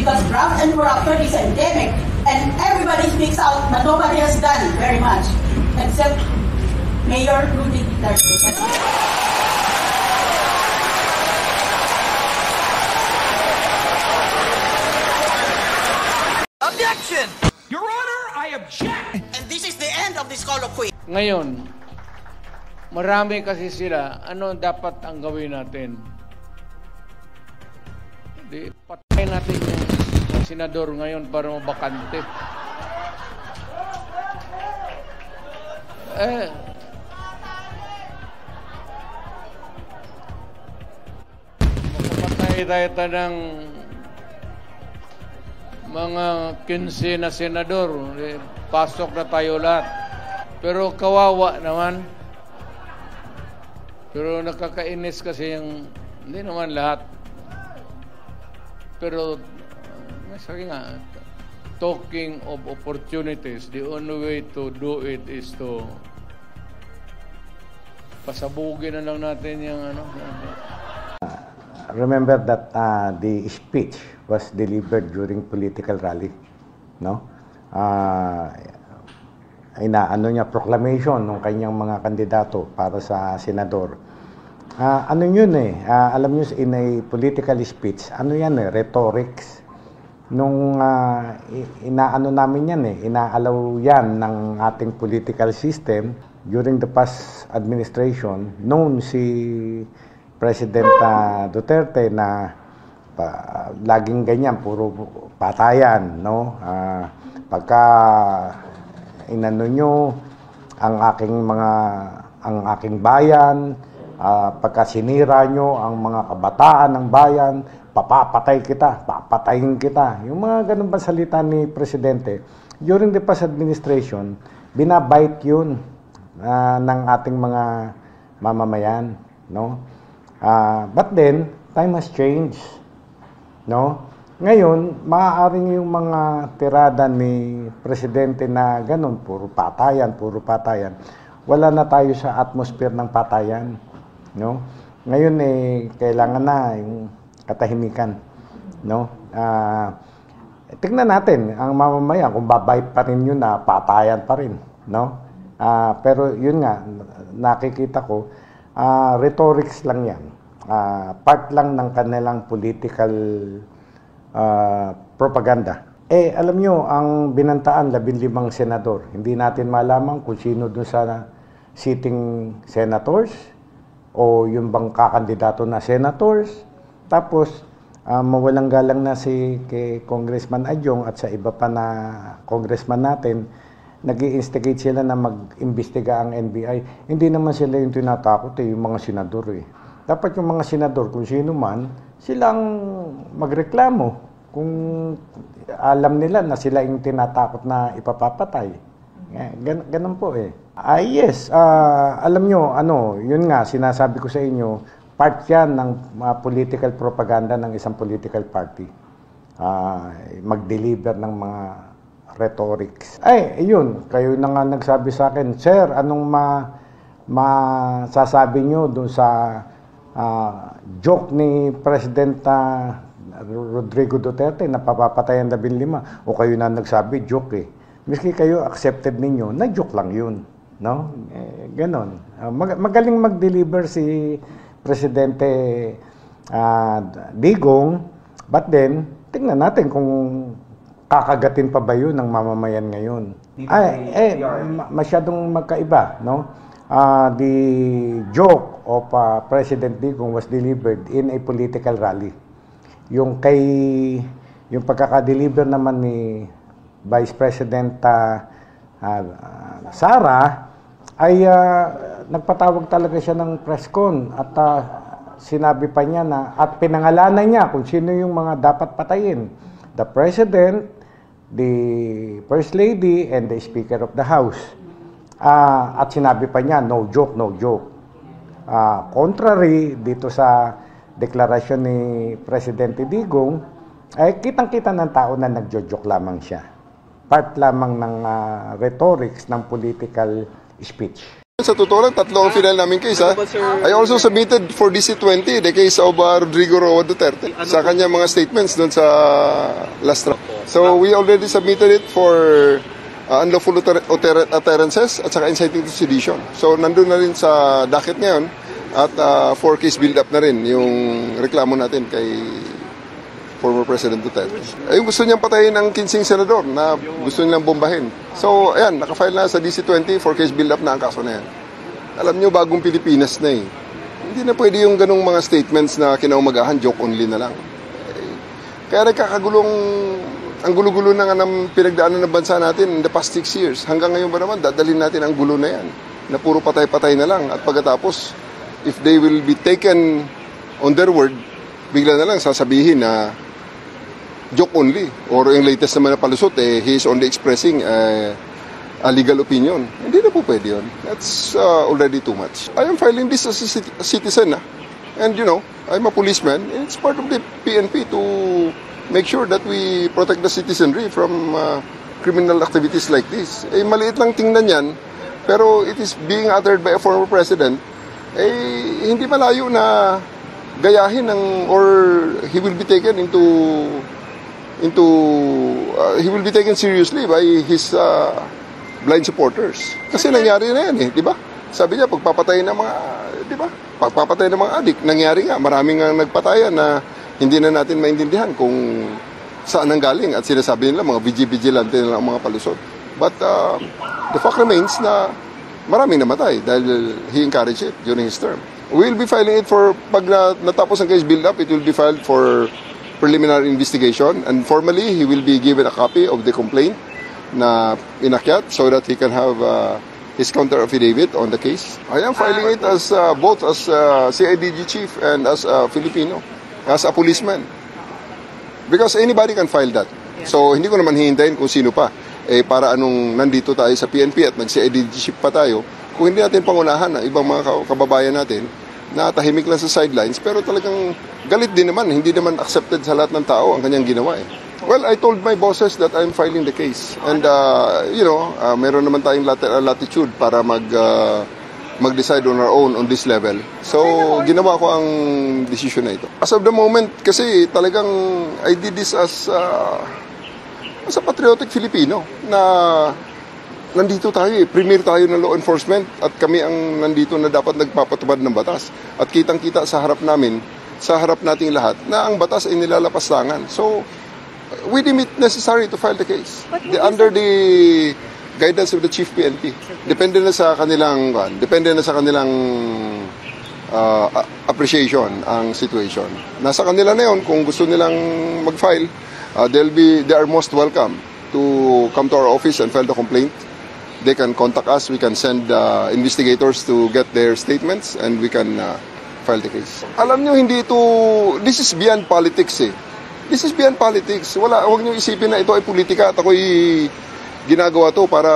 because graft and corruption is endemic, and everybody speaks out, but nobody has done very much, except Mayor Rudy Duterte. Objection! Your Honor, I object! And this is the end of this colloquy. Ngayon, marami kasi sila. Ano dapat ang gawin natin? Di, patayin natin yung senador ngayon para mabakante. Makapatay tayo ng mga 15 na senador. Pasok na tayo lahat. Pero kawawa naman. Pero nakakainis kasi yung, hindi naman lahat. Pero, sabi nga, talking of opportunities, the only way to do it is to pasabugin na lang natin yung ano. Remember that the speech was delivered during political rally, no? Inaano niya proclamation ng kanyang mga kandidato para sa senador. Ano yun alam niyo, in a political speech, ano yan rhetorics. Nung inaano namin yan inaalaw yan ng ating political system during the past administration, noon si President Duterte na laging ganyan, puro patayan, no? Pagka inano nyo ang aking bayan, pagka sinira nyo ang mga kabataan ng bayan, papapatay kita, papatayin kita. Yung mga ganun ba salita ni Presidente, during the past administration, binabite yun ng ating mga mamamayan, no? But then, time has changed, no? Ngayon, maaaring yung mga tirada ni Presidente na ganun, puro patayan. Wala na tayo sa atmosphere ng patayan, no? Ngayon kailangan na yung katahimikan, no? Tingnan natin ang mamamayan kung babait pa rin yun na patayan pa rin, no? Pero yun nga, nakikita ko, rhetorics lang yan. Part lang ng kanilang political propaganda. Alam nyo, ang binantaan, 15 senador. Hindi natin malaman kung sino dun sa sitting senators o yung bang kakandidato na senators. Tapos, mawalang galang na si kay Congressman Adjong at sa iba pa na congressman natin, nag-i-instigate sila na mag-imbestiga ang NBI. Hindi naman sila yung tinatakot yung mga senador Dapat yung mga senador, kung sino man, silang magreklamo kung alam nila na sila yung tinatakot na ipapapatay. Ganun po yes, alam nyo, yun nga, sinasabi ko sa inyo, part yan ng political propaganda ng isang political party. Mag-deliver ng mga rhetorics. Yun, kayo na nga nagsabi sa akin, Sir, anong masasabi nyo dun sa joke ni President Rodrigo Duterte na papapatay ang 15? O kayo na nagsabi, joke Miski kayo accepted ninyo, na joke lang yun, no? Ganon. Magaling mag-deliver si Presidente Digong, but then, tingnan natin kung kakagatin pa ba yun ng mamamayan ngayon. Masyadong magkaiba, no? The joke of President Digong was delivered in a political rally. Yung pagkaka-deliver naman ni Vice President Sara ay nagpatawag talaga siya ng press con at sinabi pa niya at pinangalanan niya kung sino yung mga dapat patayin. The President, the First Lady, and the Speaker of the House. At sinabi pa niya, no joke, no joke. Contrary dito sa deklarasyon ni Presidente Digong, ay kitang-kita ng tao na nagjo-joke lamang siya. Part lamang ng rhetorics ng political speech. Sa totoo lang, tatlo ang final namin case, ha? I also submitted for DC-20 the case of Rodrigo Roa Duterte sa kanya mga statements doon sa last round. So we already submitted it for unlawful utterances at saka inciting to sedition. So nandun na rin sa docket ngayon at for case build-up na rin yung reklamo natin kay former President Duterte. Ay gusto niyang patayin ng 15 senador na gusto nilang bombahin. So, ayan, nakafile na sa DC-20 for case build-up na ang kaso na yan. Alam niyo, bagong Pilipinas na eh. Hindi na pwede yung ganong mga statements na kinaumagahan, joke only na lang. Kaya nagkakagulong, ang gulo-gulo na nga ng pinagdaanan ng bansa natin in the past 6 years. Hanggang ngayon ba naman, dadalhin natin ang gulo na yan. Na puro patay-patay na lang. At pagkatapos, if they will be taken on their word, bigla na lang sasabihin na joke only, or yung latest naman na palusot, he is only expressing a legal opinion. Hindi na po pwede yun. That's already too much. I am filing this as a citizen, and you know, I'm a policeman, and it's part of the PNP to make sure that we protect the citizenry from criminal activities like this. Maliit lang tingnan yan, pero it is being uttered by a former president, hindi malayo na gayahin or he will be taken he will be taken seriously by his blind supporters. Kasi nangyari na yan di ba? Sabi niya, pagpapatay ng mga, di ba? Pagpapatay ng mga adik, nangyari nga, maraming nga nagpatayan na hindi na natin maintindihan kung saan ang galing at sinasabi nila, mga vigilante nila ang mga palusot. But the fact remains na maraming namatay dahil he encouraged it during his term. We'll be filing it for, pag natapos ang case build-up, it will be filed for preliminary investigation, and formally he will be given a copy of the complaint na inakyat so that he can have his counter affidavit on the case. I am filing it as both as CIDG chief and as a Filipino, as a policeman. Because anybody can file that. So hindi ko naman hihintayin kung sino pa. Para anong nandito tayo sa PNP at nag-CIDG chief pa tayo, kung hindi natin pangunahan na ibang mga kababayan natin na tahimik lang sa sidelines, pero talagang galit din naman, hindi naman accepted sa lahat ng tao ang kanyang ginawa Well, I told my bosses that I'm filing the case. And, meron naman tayong latitude para mag-decide on our own on this level. So, ginawa ko ang decision na ito. As of the moment, kasi talagang I did this as a patriotic Filipino na nandito tayo premier tayo ng law enforcement at kami ang nandito na dapat nagpapatupad ng batas. At kitang-kita sa harap namin, sa harap nating lahat, na ang batas ay nilalapastangan. So, we deem it necessary to file the case. Under the guidance of the Chief PNP. Depende na sa kanilang appreciation ang situation. Nasa kanila na yun, kung gusto nilang mag-file, they are most welcome to come to our office and file the complaint. They can contact us. We can send investigators to get their statements and we can file the case. Alam nyo, this is beyond politics This is beyond politics. Huwag nyo isipin na ito ay politika at ako'y ginagawa to para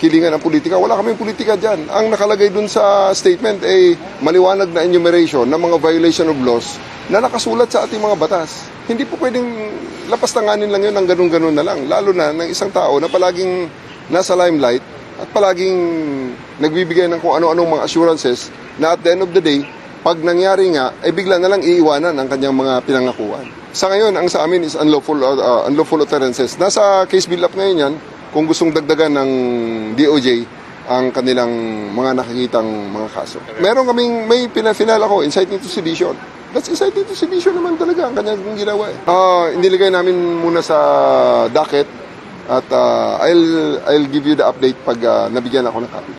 kilingan ang politika. Wala kaming politika dyan. Ang nakalagay dun sa statement ay maliwanag na enumeration ng mga violation of laws na nakasulat sa ating mga batas. Hindi po pwedeng lapastanganin lang yun ng ganun-ganun na lang. Lalo na ng isang tao na palaging nasa limelight at palaging nagbibigay ng kung ano-anong mga assurances na at the end of the day, pag nangyari nga, ay bigla na lang iiwanan ang kanyang mga pinangakuan. Sa ngayon, ang sa amin is unlawful utterances. Nasa case build-up ngayon yan, kung gustong dagdagan ng DOJ ang kanilang mga nakikitang mga kaso. May pinafinal ako, inciting to sedition. That's inciting to sedition naman talaga ang kanyang ginawa Inilagay namin muna sa docket at I'll give you the update pag nabigyan ako ng copy.